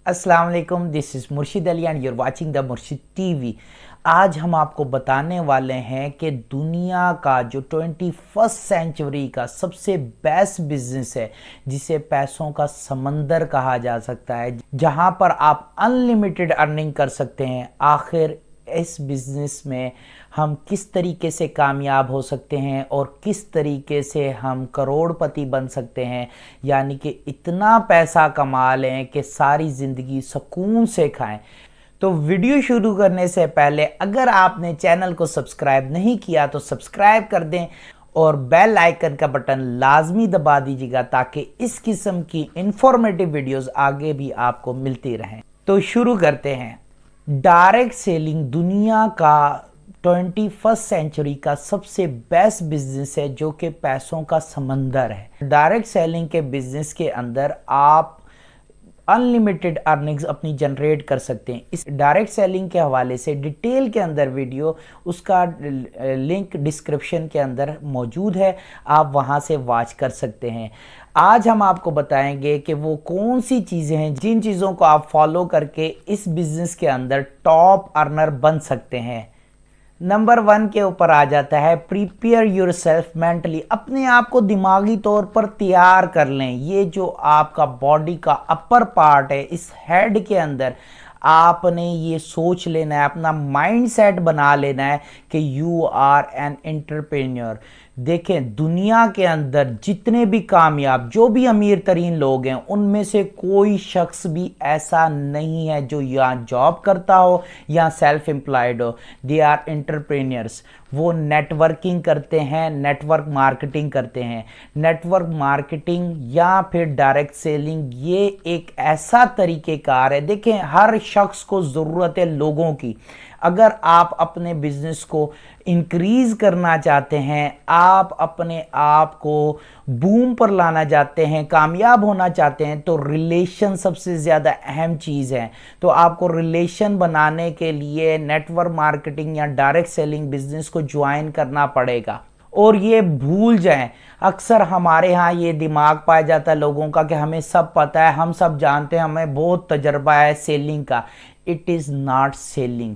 अस्सलाम वालेकुम, this is मुर्शिद Ali and your watching the मुर्शिद टीवी। आज हम आपको बताने वाले हैं कि दुनिया का जो 21st सेंचुरी का सबसे बेस्ट बिजनेस है, जिसे पैसों का समंदर कहा जा सकता है, जहां पर आप अनलिमिटेड अर्निंग कर सकते हैं। आखिर इस बिज़नेस में हम किस तरीके से कामयाब हो सकते हैं और किस तरीके से हम करोड़पति बन सकते हैं, यानी कि इतना पैसा कमा लें कि सारी ज़िंदगी सुकून से खाएं। तो वीडियो शुरू करने से पहले अगर आपने चैनल को सब्सक्राइब नहीं किया तो सब्सक्राइब कर दें और बेल आइकन का बटन लाजमी दबा दीजिएगा, ताकि इस किस्म की इंफॉर्मेटिव वीडियोस आगे भी आपको मिलती रहें। तो शुरू करते हैं। डायरेक्ट सेलिंग दुनिया का 21st सेंचुरी का सबसे बेस्ट बिजनेस है, जो कि पैसों का समंदर है। डायरेक्ट सेलिंग के बिजनेस के अंदर आप अनलिमिटेड अर्निंग्स अपनी जनरेट कर सकते हैं। इस डायरेक्ट सेलिंग के हवाले से डिटेल के अंदर वीडियो, उसका लिंक डिस्क्रिप्शन के अंदर मौजूद है, आप वहां से वॉच कर सकते हैं। आज हम आपको बताएंगे कि वो कौन सी चीज़ें हैं जिन चीज़ों को आप फॉलो करके इस बिज़नेस के अंदर टॉप अर्नर बन सकते हैं। नंबर 1 के ऊपर आ जाता है प्रिपेयर योर सेल्फ मेंटली। अपने आप को दिमागी तौर पर तैयार कर लें। ये जो आपका बॉडी का अपर पार्ट है, इस हेड के अंदर आपने ये सोच लेना है, अपना माइंड सेट बना लेना है कि यू आर एन एंटरप्रेन्योर। देखें, दुनिया के अंदर जितने भी कामयाब, जो भी अमीर तरीन लोग हैं, उनमें से कोई शख्स भी ऐसा नहीं है जो या जॉब करता हो या सेल्फ एम्प्लॉयड हो। They are entrepreneurs. वो नेटवर्किंग करते हैं, नेटवर्क मार्केटिंग करते हैं। नेटवर्क मार्केटिंग या फिर डायरेक्ट सेलिंग, ये एक ऐसा तरीक़ेकार है। देखें, हर शख्स को ज़रूरत है लोगों की। अगर आप अपने बिजनेस को इंक्रीज करना चाहते हैं, आप अपने आप को बूम पर लाना चाहते हैं, कामयाब होना चाहते हैं, तो रिलेशन सबसे ज़्यादा अहम चीज़ है। तो आपको रिलेशन बनाने के लिए नेटवर्क मार्केटिंग या डायरेक्ट सेलिंग बिजनेस को ज्वाइन करना पड़ेगा। और ये भूल जाएं, अक्सर हमारे यहाँ ये दिमाग पाया जाता है लोगों का कि हमें सब पता है, हम सब जानते हैं, हमें बहुत तजर्बा है सेलिंग का। It is not selling.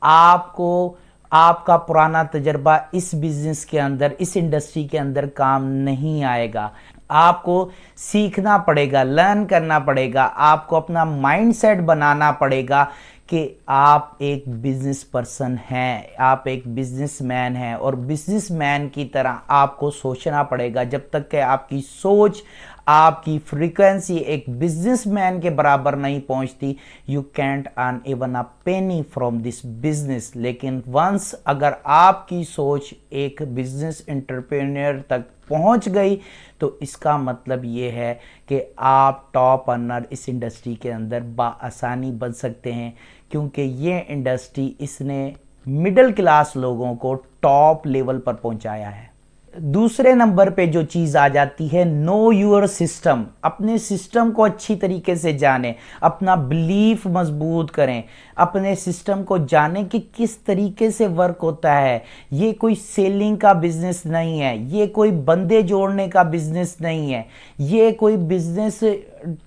आपको आपका पुराना तजर्बा इस बिजनेस के अंदर, इस इंडस्ट्री के अंदर काम नहीं आएगा। आपको सीखना पड़ेगा, लर्न करना पड़ेगा, आपको अपना माइंडसेट बनाना पड़ेगा कि आप एक बिजनेस पर्सन हैं, आप एक बिजनेसमैन हैं, और बिजनेसमैन की तरह आपको सोचना पड़ेगा। जब तक कि आपकी सोच, आपकी फ्रीक्वेंसी एक बिजनेसमैन के बराबर नहीं पहुंचती, you can't earn even a Penney from this business. लेकिन वंस अगर आपकी सोच एक बिजनेस एंटरप्रेन्योर तक पहुंच गई, तो इसका मतलब ये है कि आप टॉप अर्नर इस इंडस्ट्री के अंदर बाआसानी बन सकते हैं, क्योंकि ये इंडस्ट्री, इसने मिडिल क्लास लोगों को टॉप लेवल पर पहुंचाया है। दूसरे नंबर पे जो चीज़ आ जाती है, नो यूर सिस्टम। अपने सिस्टम को अच्छी तरीके से जानें, अपना बिलीफ मजबूत करें, अपने सिस्टम को जानें कि किस तरीके से वर्क होता है। ये कोई सेलिंग का बिजनेस नहीं है, ये कोई बंदे जोड़ने का बिजनेस नहीं है, ये कोई बिजनेस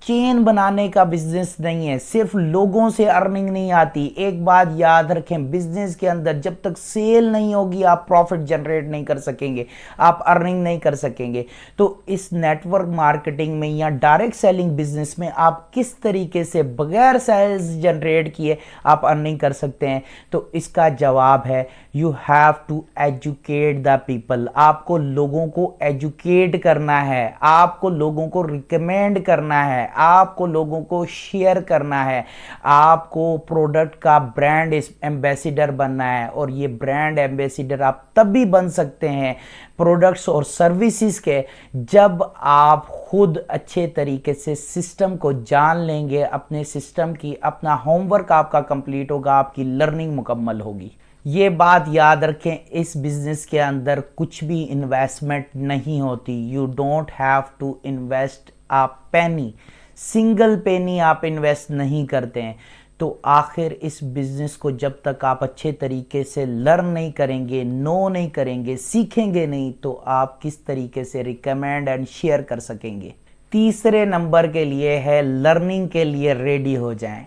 चेन बनाने का बिजनेस नहीं है। सिर्फ लोगों से अर्निंग नहीं आती। एक बात याद रखें, बिजनेस के अंदर जब तक सेल नहीं होगी, आप प्रॉफिट जनरेट नहीं कर सकेंगे, आप अर्निंग नहीं कर सकेंगे। तो इस नेटवर्क मार्केटिंग में या डायरेक्ट सेलिंग बिजनेस में आप किस तरीके से बगैर सेल्स जनरेट किए आप अर्निंग कर सकते हैं? तो इसका जवाब है, you have to educate the people. आपको लोगों को एजुकेट करना है, आपको लोगों को रिकमेंड करना है, आपको लोगों को शेयर करना है, आपको प्रोडक्ट का ब्रांड एम्बेसडर बनना है। और ये ब्रांड एम्बेसडर आप तब भी बन सकते हैं प्रोडक्ट्स और सर्विसेज के, जब आप खुद अच्छे तरीके से सिस्टम को जान लेंगे, अपने सिस्टम की, अपना होमवर्क आपका कंप्लीट होगा, आपकी लर्निंग मुकम्मल होगी। ये बात याद रखें, इस बिजनेस के अंदर कुछ भी इन्वेस्टमेंट नहीं होती। You don't have to invest a penny, single penny आप इन्वेस्ट नहीं करते हैं। तो आखिर इस बिज़नेस को जब तक आप अच्छे तरीके से लर्न नहीं करेंगे, नो नहीं करेंगे, सीखेंगे नहीं, तो आप किस तरीके से रिकमेंड एंड शेयर कर सकेंगे। तीसरे नंबर के लिए है लर्निंग के लिए रेडी हो जाएं,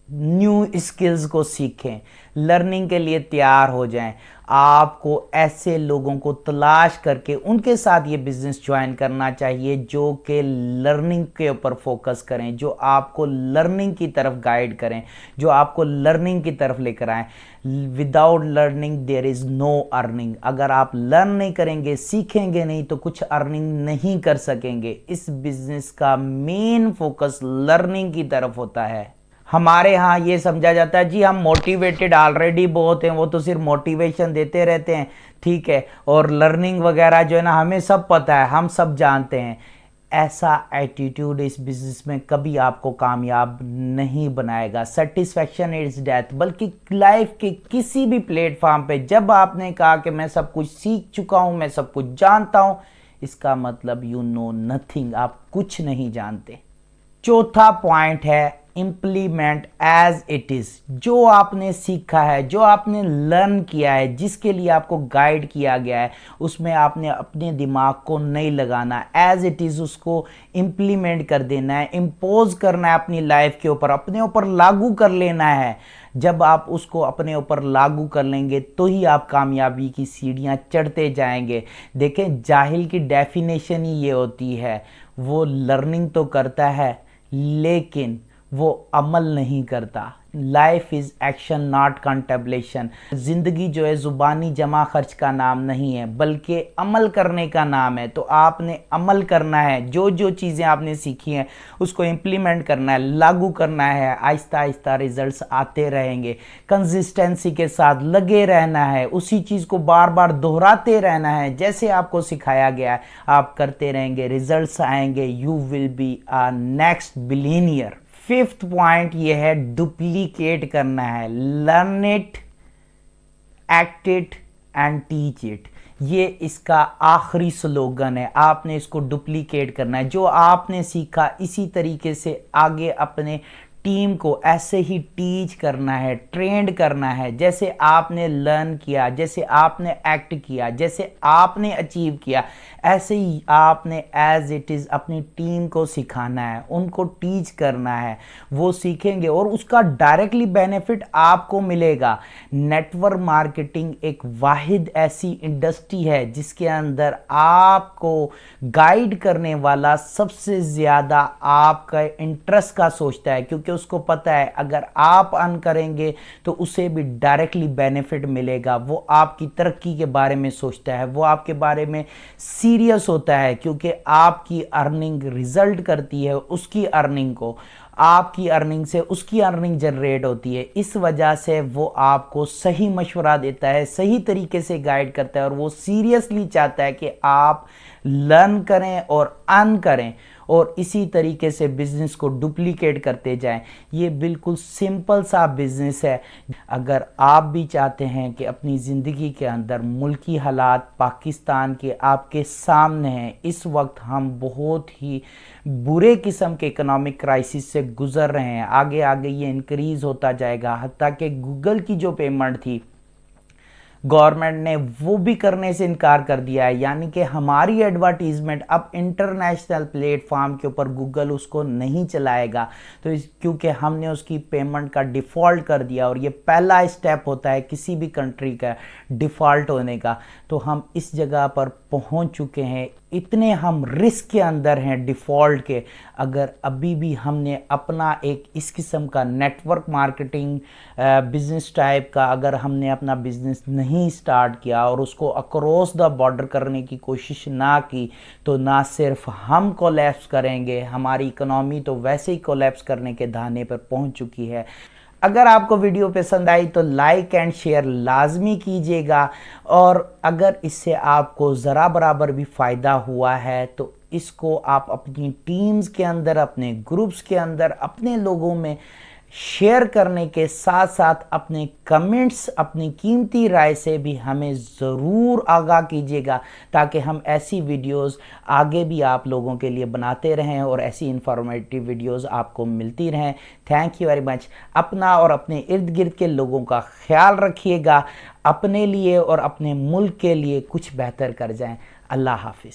न्यू स्किल्स को सीखें, लर्निंग के लिए तैयार हो जाएं। आपको ऐसे लोगों को तलाश करके उनके साथ ये बिजनेस ज्वाइन करना चाहिए जो कि लर्निंग के ऊपर फोकस करें, जो आपको लर्निंग की तरफ गाइड करें, जो आपको लर्निंग की तरफ लेकर आएं। Without learning there is no earning. अगर आप लर्न नहीं करेंगे, सीखेंगे नहीं, तो कुछ अर्निंग नहीं कर सकेंगे। इस बिजनेस का मेन फोकस लर्निंग की तरफ होता है। हमारे यहाँ ये समझा जाता है जी हम मोटिवेटेड ऑलरेडी बहुत हैं, वो तो सिर्फ मोटिवेशन देते रहते हैं, ठीक है, और लर्निंग वगैरह जो है ना हमें सब पता है, हम सब जानते हैं। ऐसा एटीट्यूड इस बिजनेस में कभी आपको कामयाब नहीं बनाएगा। Satisfaction is death. बल्कि लाइफ के किसी भी प्लेटफॉर्म पे जब आपने कहा कि मैं सब कुछ सीख चुका हूँ, मैं सब कुछ जानता हूँ, इसका मतलब यू नो नथिंग, आप कुछ नहीं जानते। चौथा पॉइंट है इम्प्लीमेंट एज इट इज। जो आपने सीखा है, जो आपने लर्न किया है, जिसके लिए आपको गाइड किया गया है, उसमें आपने अपने दिमाग को नहीं लगाना, एज इट इज उसको इम्प्लीमेंट कर देना है, इम्पोज करना है अपनी लाइफ के ऊपर, अपने ऊपर लागू कर लेना है। जब आप उसको अपने ऊपर लागू कर लेंगे तो ही आप कामयाबी की सीढ़ियां चढ़ते जाएंगे। देखें, जाहिल की डेफिनेशन ही ये होती है, वो लर्निंग तो करता है लेकिन वो अमल नहीं करता। Life is action not contemplation. जिंदगी जो है जुबानी जमा खर्च का नाम नहीं है, बल्कि अमल करने का नाम है। तो आपने अमल करना है, जो जो चीज़ें आपने सीखी हैं उसको इम्प्लीमेंट करना है, लागू करना है। आहिस्ता आहिस्ता रिजल्ट्स आते रहेंगे। कंसिस्टेंसी के साथ लगे रहना है, उसी चीज़ को बार बार दोहराते रहना है। जैसे आपको सिखाया गया है आप करते रहेंगे, रिजल्ट्स आएंगे, you will be a next billionaire. Fifth point ये है डुप्लीकेट करना है। Learn it, act it and teach it. ये इसका आखिरी स्लोगन है। आपने इसको डुप्लीकेट करना है। जो आपने सीखा इसी तरीके से आगे अपने टीम को ऐसे ही टीच करना है, ट्रेंड करना है। जैसे आपने लर्न किया, जैसे आपने एक्ट किया, जैसे आपने अचीव किया, ऐसे ही आपने एज इट इज़ अपनी टीम को सिखाना है, उनको टीच करना है। वो सीखेंगे और उसका डायरेक्टली बेनिफिट आपको मिलेगा। नेटवर्क मार्केटिंग एक वाहिद ऐसी इंडस्ट्री है जिसके अंदर आपको गाइड करने वाला सबसे ज़्यादा आपका इंटरेस्ट का सोचता है, क्योंकि उसको पता है अगर आप अर्न करेंगे तो उसे भी डायरेक्टली बेनिफिट मिलेगा। वो आपकी तरक्की के बारे में सोचता है, वो आपके बारे में सीरियस होता है, क्योंकि आपकी अर्निंग रिजल्ट करती है उसकी अर्निंग को, आपकी अर्निंग से उसकी अर्निंग जनरेट होती है। इस वजह से वो आपको सही मशवरा देता है, सही तरीके से गाइड करता है और वो सीरियसली चाहता है कि आप लर्न करें और अर्न करें और इसी तरीके से बिजनेस को डुप्लीकेट करते जाएं। ये बिल्कुल सिंपल सा बिजनेस है। अगर आप भी चाहते हैं कि अपनी ज़िंदगी के अंदर मुल्की हालात पाकिस्तान के आपके सामने हैं, इस वक्त हम बहुत ही बुरे किस्म के इकोनॉमिक क्राइसिस से गुजर रहे हैं, आगे आगे ये इंक्रीज़ होता जाएगा। हत्ता कि गूगल की जो पेमेंट थी गवर्नमेंट ने वो भी करने से इनकार कर दिया है, यानी कि हमारी एडवर्टीजमेंट अब इंटरनेशनल प्लेटफॉर्म के ऊपर गूगल उसको नहीं चलाएगा। तो क्योंकि हमने उसकी पेमेंट का डिफ़ॉल्ट कर दिया और ये पहला स्टेप होता है किसी भी कंट्री का डिफ़ॉल्ट होने का। तो हम इस जगह पर पहुंच चुके हैं, इतने हम रिस्क के अंदर हैं डिफ़ॉल्ट के। अगर अभी भी हमने अपना एक इस किस्म का नेटवर्क मार्केटिंग बिजनेस टाइप का अगर हमने अपना बिजनेस नहीं स्टार्ट किया और उसको अक्रॉस द बॉर्डर करने की कोशिश ना की, तो ना सिर्फ हम कोलैप्स करेंगे, हमारी इकोनॉमी तो वैसे ही कोलैप्स करने के धाने पर पहुंच चुकी है। अगर आपको वीडियो पसंद आई तो लाइक एंड शेयर लाजमी कीजिएगा, और अगर इससे आपको ज़रा बराबर भी फ़ायदा हुआ है तो इसको आप अपनी टीम्स के अंदर, अपने ग्रुप्स के अंदर, अपने लोगों में शेयर करने के साथ साथ अपने कमेंट्स, अपनी कीमती राय से भी हमें ज़रूर आगाह कीजिएगा, ताकि हम ऐसी वीडियोस आगे भी आप लोगों के लिए बनाते रहें और ऐसी इंफॉर्मेटिव वीडियोस आपको मिलती रहें। Thank you very much. अपना और अपने इर्द गिर्द के लोगों का ख्याल रखिएगा, अपने लिए और अपने मुल्क के लिए कुछ बेहतर कर जाएं। अल्लाह हाफिज़।